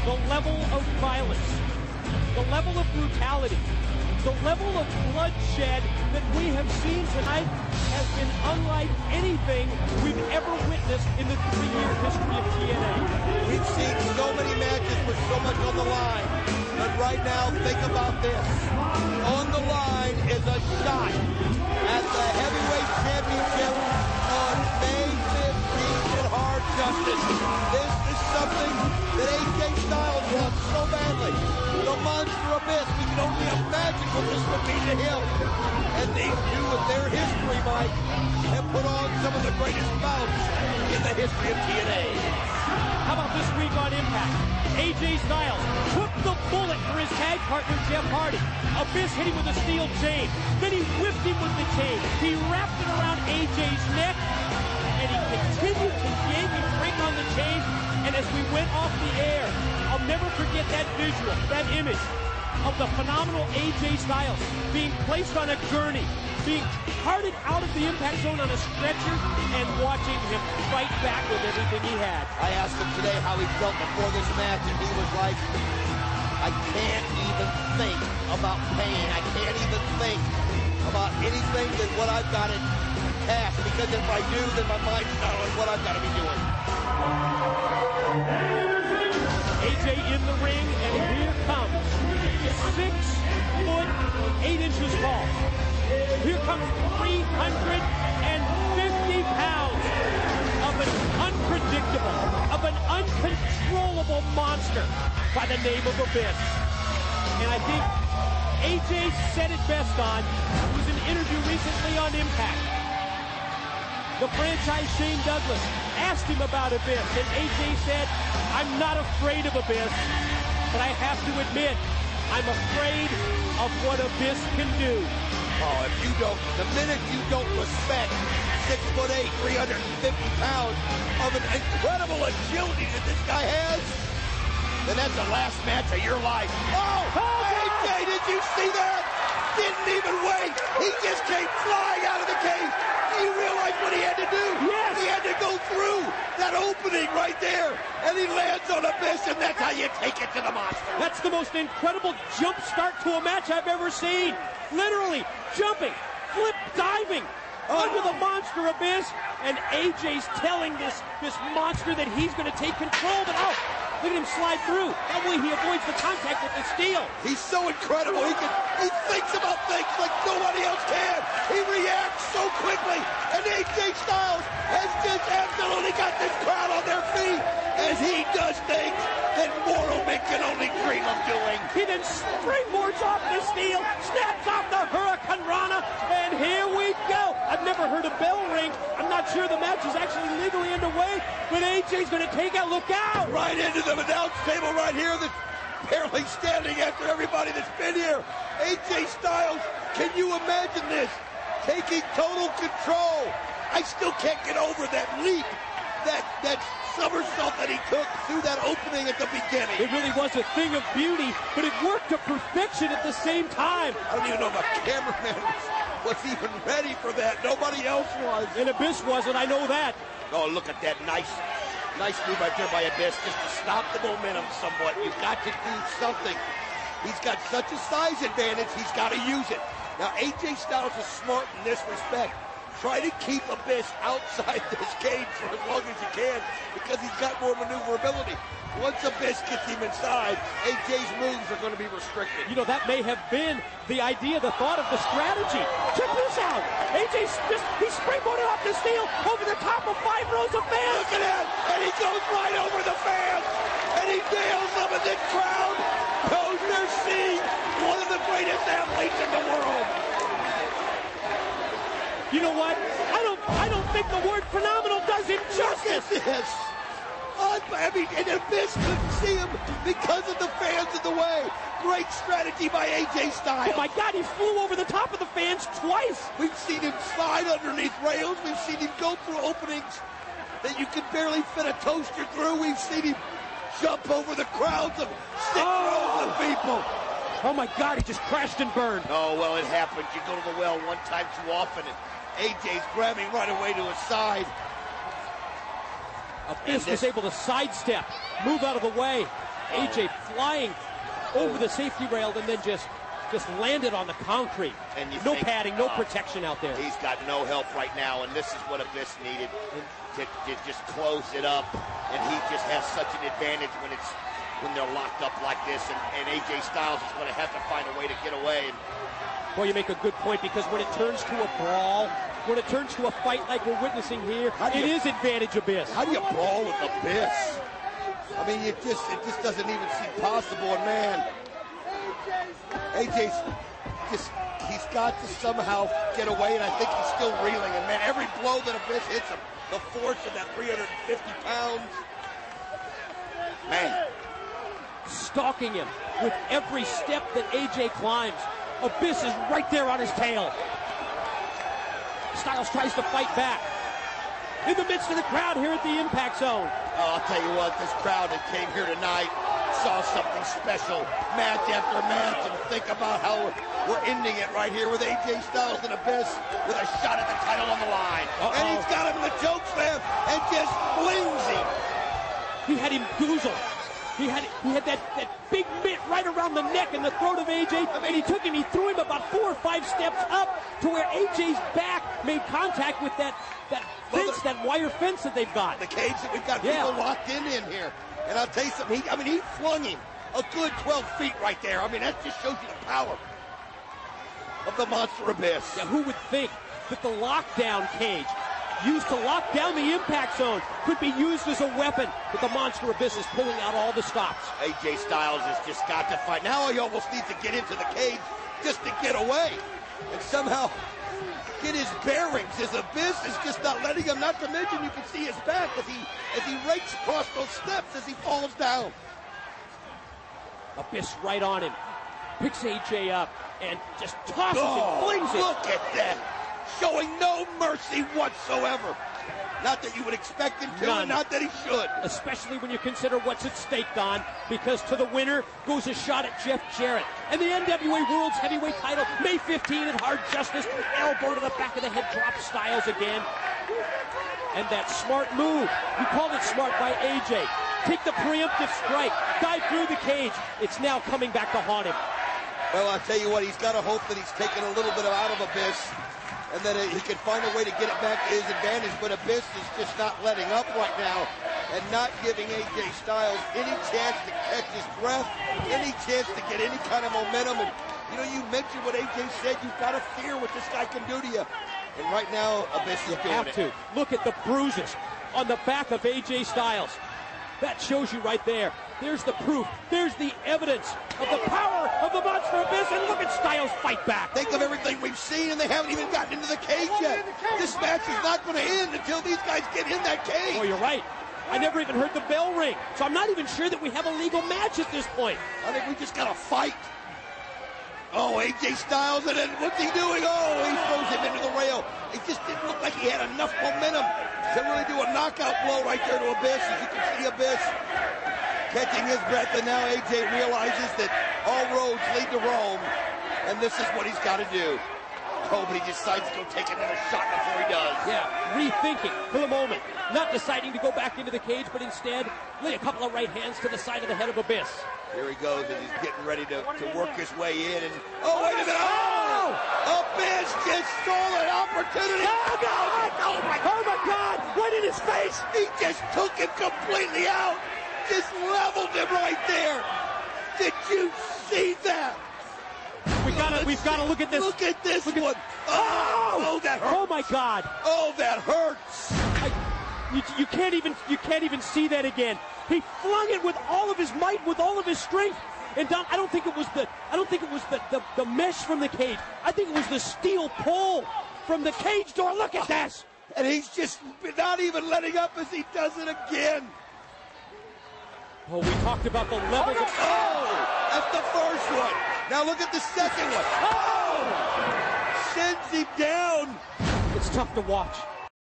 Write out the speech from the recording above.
the level of violence, the level of brutality, the level of bloodshed that we have seen tonight has been unlike anything we've ever witnessed in the 3-year history of TNA. We've seen so many matches with so much on the line, but right now, think about this. On the line is a shot at the heavyweight championship on May 15th in Hard Justice. This is something that AJ Styles wants so badly. The Monster Abyss, we can only imagine what this would mean to him. And these two, with their history, Mike, have put on some of the greatest bouts in the history of TNA. How about this week on Impact? AJ Styles took the bullet for his tag partner, Jeff Hardy. Abyss hit him with a steel chain. Then he whipped him with the chain. He wrapped it around AJ's neck, and he continued to yank and break on the chain. And as we went off the air, I'll never forget that visual, that image of the phenomenal AJ Styles being placed on a gurney, being carted out of the impact zone on a stretcher, and watching him fight back with everything he had. I asked him today how he felt before this match, and he was like, I can't even think about pain. I can't even think about anything than what I've got in past, because if I do, then my mind's not on what I've got to be doing. AJ in the ring, and here comes 6 foot 8 inches tall. Here comes 350 pounds of an unpredictable, of an uncontrollable monster by the name of Abyss. And I think AJ said it best on, it was an interview recently on Impact. The franchise Shane Douglas asked him about Abyss, and AJ said, I'm not afraid of Abyss, but I have to admit, I'm afraid of what Abyss can do. Oh, if you don't, the minute you don't respect 6'8", 350 pounds of an incredible agility that this guy has, then that's the last match of your life. Oh, AJ, did you see that? Didn't even wait. He just came flying out of the cage. Do you realize what he had to do? Yes. He had to go through that opening right there, and he lands on Abyss, and that's how you take it to the monster. That's the most incredible jump start to a match I've ever seen. Literally jumping, flip diving under the monster Abyss, and AJ's telling this monster that he's going to take control, but oh, look at him slide through. That way he avoids the contact with the steel. He's so incredible. He thinks about things like nobody else can. He reacts so quickly, and AJ Styles has just absolutely got this crowd on their feet as he does things that mortal men can only dream of doing. He then springboards off the steel, snaps off the Hurricane Rana, and here we go. I've never heard a bell ring. I'm not sure the match is actually legally underway, but AJ's going to take out. Look out! Right into the announce table right here that's barely standing after everybody that's been here. AJ Styles, can you imagine this? Taking total control. I still can't get over that leap, that somersault that he took through that opening at the beginning. It really was a thing of beauty, but it worked to perfection at the same time. I don't even know if a cameraman was even ready for that. Nobody else was. And Abyss wasn't, I know that. Oh, look at that nice move right there by Abyss, just to stop the momentum somewhat. You've got to do something. He's got such a size advantage, he's got to use it. Now, AJ Styles is smart in this respect. Try to keep Abyss outside this cage for as long as you can, because he's got more maneuverability. Once Abyss gets him inside, AJ's moves are going to be restricted. You know, that may have been the idea, the thought of the strategy. Check this out. AJ's he springboarded off the steel over the top of 5 rows of fans. Look at that. And he goes right over the fans. And he nails them in this crowd. Knows they're seeing one of the greatest athletes in the world. You know what? I don't think the word phenomenal does him justice. Look at this. I mean, and Abyss couldn't see him because of the fans in the way. Great strategy by AJ Styles. Oh my God, he flew over the top of the fans twice. We've seen him slide underneath rails. We've seen him go through openings that you could barely fit a toaster through. We've seen him jump over the crowds of 6 rows of people. Oh my God, he just crashed and burned. Oh, well, it happens. You go to the well one time too often, and AJ's grabbing right away to his side. Abyss was able to sidestep, move out of the way. AJ flying over the safety rail and then just landed on the concrete. And you no think, padding, no protection out there. He's got no help right now, and this is what Abyss needed to just close it up. And he just has such an advantage when they're locked up like this. And AJ Styles is going to have to find a way to get away. And well, you make a good point, because when it turns to a brawl, when it turns to a fight like we're witnessing here, it is advantage Abyss. How do you brawl with Abyss? I mean, it just doesn't even seem possible. And man, AJ's he's got to somehow get away, and I think he's still reeling. And man, every blow that Abyss hits him, the force of that 350 pounds, man, stalking him with every step that AJ climbs. Abyss is right there on his tail. Styles tries to fight back. In the midst of the crowd here at the Impact Zone. Oh, I'll tell you what, this crowd that came here tonight saw something special, match after match, and think about how we're ending it right here with AJ Styles and Abyss with a shot at the title on the line. And he's got him in the choke slam and just flings him. He had him goozled. He had that big mitt right around the neck and the throat of AJ, and he threw him about 4 or 5 steps up to where AJ's back made contact with that fence, that wire fence that they've got. The cage that we've got people locked in here. And I'll tell you something, he flung him a good 12 feet right there. I mean, that just shows you the power of the Monster Abyss. Yeah, who would think that the lockdown cage, used to lock down the Impact Zone, could be used as a weapon, but the Monster Abyss is pulling out all the stops. AJ Styles has just got to fight. Now he almost needs to get into the cage just to get away and somehow get his bearings. His Abyss is just not letting him, not to mention you can see his back as he rakes across those steps as he falls down. Abyss right on him, picks AJ up and just tosses it, flings it. Look at that. Showing no mercy whatsoever. Not that you would expect him to, and not that he should. Especially when you consider what's at stake, Don, because to the winner goes a shot at Jeff Jarrett. And the NWA World's Heavyweight title, May 15 at Hard Justice. Elbow to the back of the head, drop Styles again. And that smart move, you called it smart by AJ. Take the preemptive strike, dive through the cage. It's now coming back to haunt him. Well, I'll tell you what, he's got to hope that he's taken a little bit out of Abyss, and that he can find a way to get it back to his advantage. But Abyss is just not letting up right now and not giving AJ Styles any chance to catch his breath, any chance to get any kind of momentum. And, you know, you mentioned what AJ said, you've got to fear what this guy can do to you. And right now, Abyss is doing it. Look at the bruises on the back of AJ Styles. That shows you right there. There's the proof. There's the evidence of the power of the Monster Abyss. And look at Styles fight back. Think of everything we've seen, and they haven't even gotten into the cage yet. This match is not going to end until these guys get in that cage. Oh, you're right. I never even heard the bell ring. So I'm not even sure that we have a legal match at this point. I think we just got to fight. Oh, AJ Styles, and then what's he doing? Oh, he throws him into the rail. It just didn't look like he had enough momentum to really do a knockout blow right there to Abyss. As you can see, Abyss catching his breath, and now AJ realizes that all roads lead to Rome, and this is what he's got to do. Oh, but he decides to go take another shot before he does. Yeah, rethinking for the moment. Not deciding to go back into the cage, but instead lay a couple of right hands to the side of the head of Abyss. Here he goes, and he's getting ready to work his way in. And oh, wait a minute! Oh! Abyss just stole an opportunity. Oh, God! Oh, my God! Right in his face! He just took him completely out. Just leveled him right there. Did you see that? We've got to look at this. Look at this one. Oh, that hurts. Oh, my God! Oh, that hurts. You can't even see that again. He flung it with all of his might, with all of his strength. And Don, I don't think it was the mesh from the cage. I think it was the steel pole from the cage door. Look at this. And he's just not even letting up as he does it again. Oh, we talked about the levels of... Oh, that's the first one. Now look at the second one. Oh! Sends him down. It's tough to watch.